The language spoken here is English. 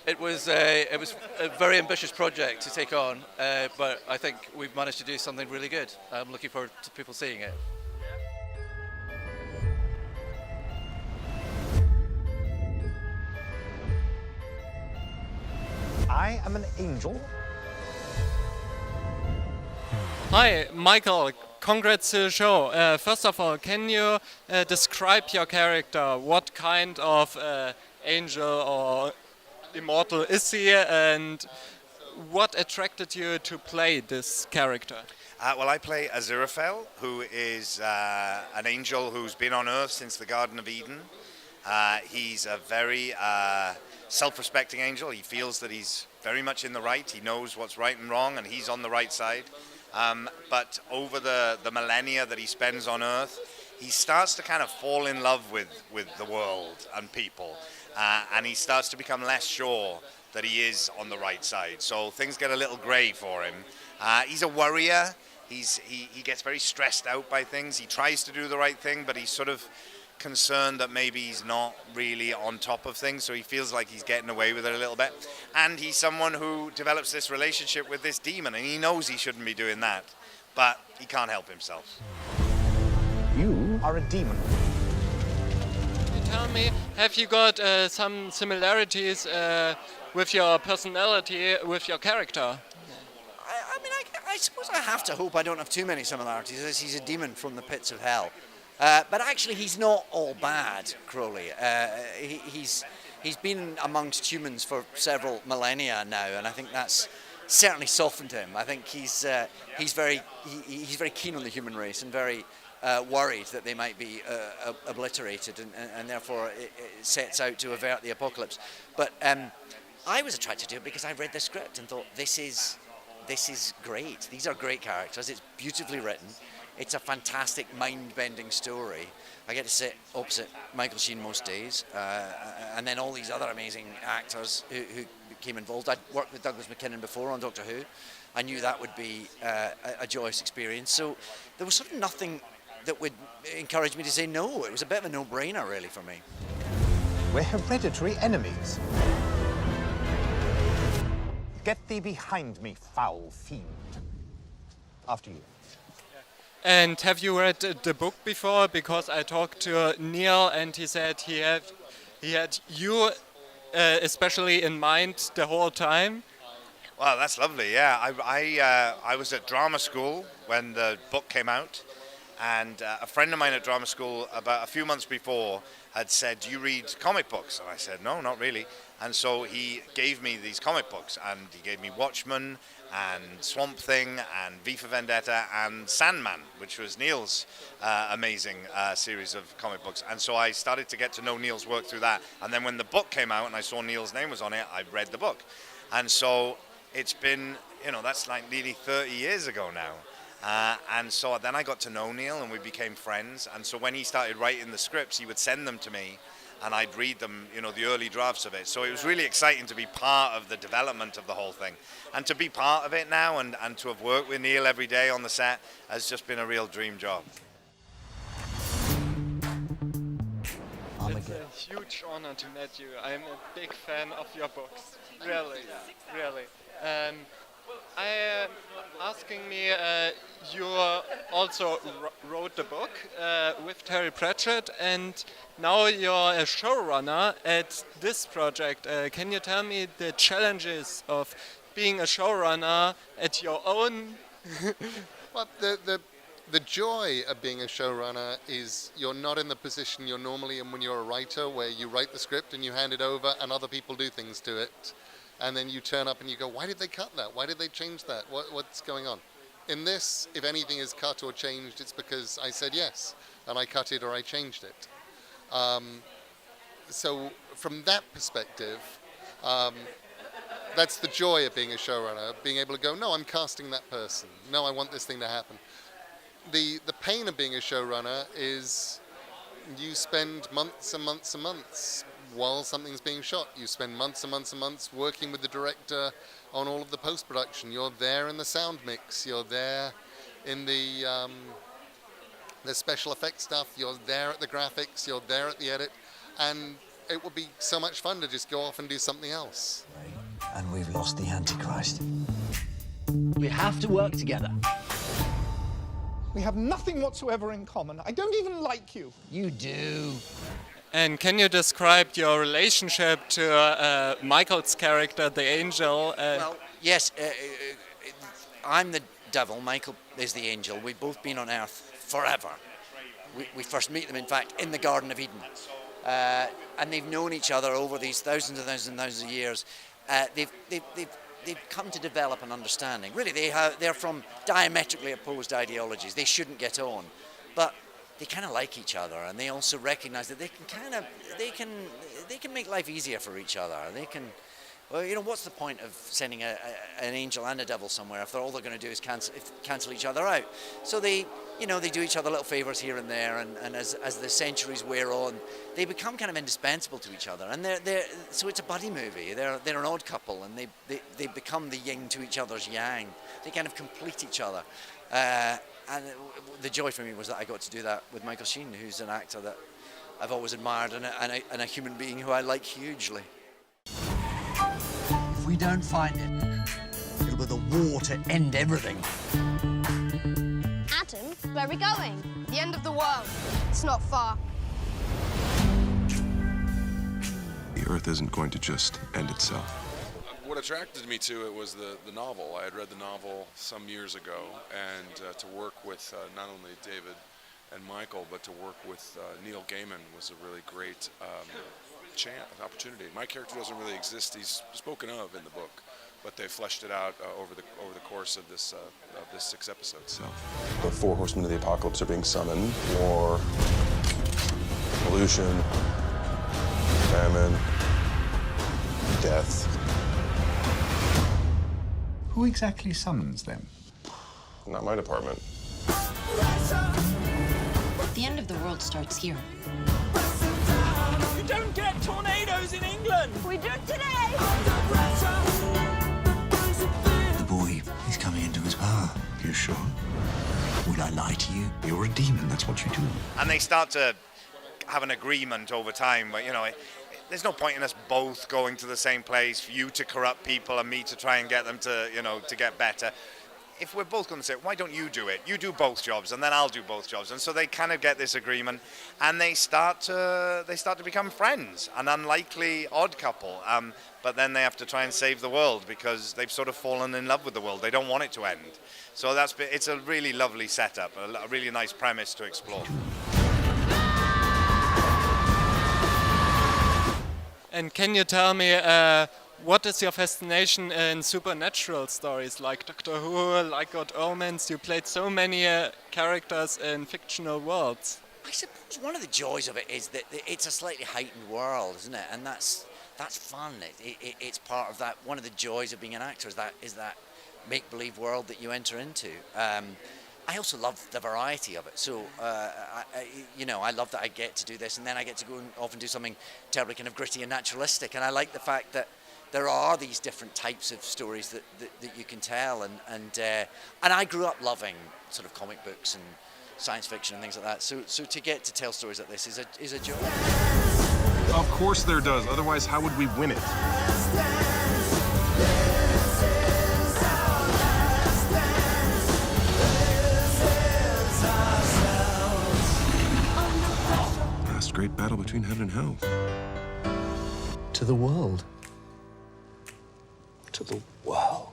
It was a very ambitious project to take on, but I think we've managed to do something really good. I'm looking forward to people seeing it. I am an angel. Hi, Michael. Congrats to the show. First of all, can you describe your character? What kind of angel or immortal is he, and what attracted you to play this character? Well, I play Aziraphale, who is an angel who's been on Earth since the Garden of Eden. He's a very self-respecting angel. He feels that he's very much in the right. He knows what's right and wrong, and he's on the right side. But over the millennia that he spends on Earth, he starts to kind of fall in love with the world and people. And he starts to become less sure that he is on the right side. So things get a little grey for him. He's a worrier. He gets very stressed out by things. He tries to do the right thing, but he's sort of concerned that maybe he's not really on top of things, so he feels like he's getting away with it a little bit. And he's someone who develops this relationship with this demon, and he knows he shouldn't be doing that, but he can't help himself. You are a demon. Tell me, have you got some similarities with your personality, with your character? I suppose I have to hope I don't have too many similarities, as he's a demon from the pits of hell. But actually, he's not all bad, Crowley. He's been amongst humans for several millennia now, and I think that's certainly softened him. I think he's very keen on the human race and very worried that they might be obliterated, and therefore it sets out to avert the apocalypse. But I was attracted to it because I read the script and thought, this is great. These are great characters. It's beautifully written. It's a fantastic, mind-bending story. I get to sit opposite Michael Sheen most days, and then all these other amazing actors who became involved. I'd worked with Douglas Mackinnon before on Doctor Who. I knew that would be a joyous experience. So there was sort of nothing that would encourage me to say no. It was a bit of a no-brainer, really, for me. We're hereditary enemies. Get thee behind me, foul fiend. After you. And have you read the book before? Because I talked to Neil and he said he had you especially in mind the whole time. Wow, that's lovely. Yeah, I was at drama school when the book came out, and a friend of mine at drama school about a few months before had said, "Do you read comic books?" And I said, "No, not really." And so he gave me these comic books, and he gave me Watchmen and Swamp Thing and V for Vendetta and Sandman, which was Neil's amazing series of comic books. And so I started to get to know Neil's work through that. And then when the book came out and I saw Neil's name was on it, I read the book. And so it's been, that's like nearly 30 years ago now. And so then I got to know Neil and we became friends. And so when he started writing the scripts, he would send them to me and I'd read them, the early drafts of it. So it was really exciting to be part of the development of the whole thing. And to be part of it now and to have worked with Neil every day on the set has just been a real dream job. It's a huge honor to meet you. I'm a big fan of your books. Really, really. I am asking me, you also wrote the book with Terry Pratchett, and now you're a showrunner at this project. Can you tell me the challenges of being a showrunner at your own? Well, the joy of being a showrunner is you're not in the position you're normally in when you're a writer, where you write the script and you hand it over and other people do things to it. And then you turn up and you go, why did they cut that? Why did they change that? What's going on? In this, if anything is cut or changed, it's because I said yes, and I cut it or I changed it. So from that perspective, that's the joy of being a showrunner, being able to go, no, I'm casting that person. No, I want this thing to happen. The pain of being a showrunner is you spend months and months and months while something's being shot. You spend months and months and months working with the director on all of the post-production. You're there in the sound mix. You're there in the special effects stuff. You're there at the graphics. You're there at the edit. And it would be so much fun to just go off and do something else. And we've lost the Antichrist. We have to work together. We have nothing whatsoever in common. I don't even like you. You do. And can you describe your relationship to Michael's character, the angel? Well, yes, I'm the devil, Michael is the angel. We've both been on Earth forever. We first meet them, in fact, in the Garden of Eden. And they've known each other over these thousands and thousands and thousands of years. They've come to develop an understanding. Really, they're from diametrically opposed ideologies. They shouldn't get on. But they kind of like each other, and they also recognize that they can make life easier for each other. They can, well, you know, what's the point of sending an angel and a devil somewhere if all they're going to do is cancel each other out? So they do each other little favors here and there, and as the centuries wear on, they become kind of indispensable to each other. And so it's a buddy movie. They're an odd couple, and they become the yin to each other's yang. They kind of complete each other. And the joy for me was that I got to do that with Michael Sheen, who's an actor that I've always admired and a human being who I like hugely. If we don't find it, it'll be the war to end everything. Adam, where are we going? The end of the world. It's not far. The Earth isn't going to just end itself. What attracted me to it was the novel. I had read the novel some years ago, and to work with not only David and Michael, but to work with Neil Gaiman was a really great opportunity. My character doesn't really exist. He's spoken of in the book, but they fleshed it out over the course of this 6 episodes. So, The 4 horsemen of the apocalypse are being summoned: war, pollution, famine, death. Who exactly summons them? Not my department. The end of the world starts here. You don't get tornadoes in England! We do it today! The boy is coming into his power. You sure? Would I lie to you? You're a demon, that's what you do. And they start to have an agreement over time where, you know, there's no point in us both going to the same place, for you to corrupt people and me to try and get them to, you know, to get better. If we're both going to say, why don't you do it? You do both jobs, and then I'll do both jobs. And so they kind of get this agreement, and they start to become friends, an unlikely odd couple. But then they have to try and save the world because they've sort of fallen in love with the world. They don't want it to end. So it's a really lovely setup, a really nice premise to explore. And can you tell me what is your fascination in supernatural stories like Doctor Who, like Omens? You played so many characters in fictional worlds. I suppose one of the joys of it is that it's a slightly heightened world, isn't it? And that's fun. It's part of that. One of the joys of being an actor is that make-believe world that you enter into. I also love the variety of it. So, I love that I get to do this, and then I get to go off and do something terribly kind of gritty and naturalistic. And I like the fact that there are these different types of stories that you can tell. And I grew up loving sort of comic books and science fiction and things like that. So to get to tell stories like this is a joy. of course there does. Otherwise, how would we win it? Last great battle between heaven and hell. To the world. To the world.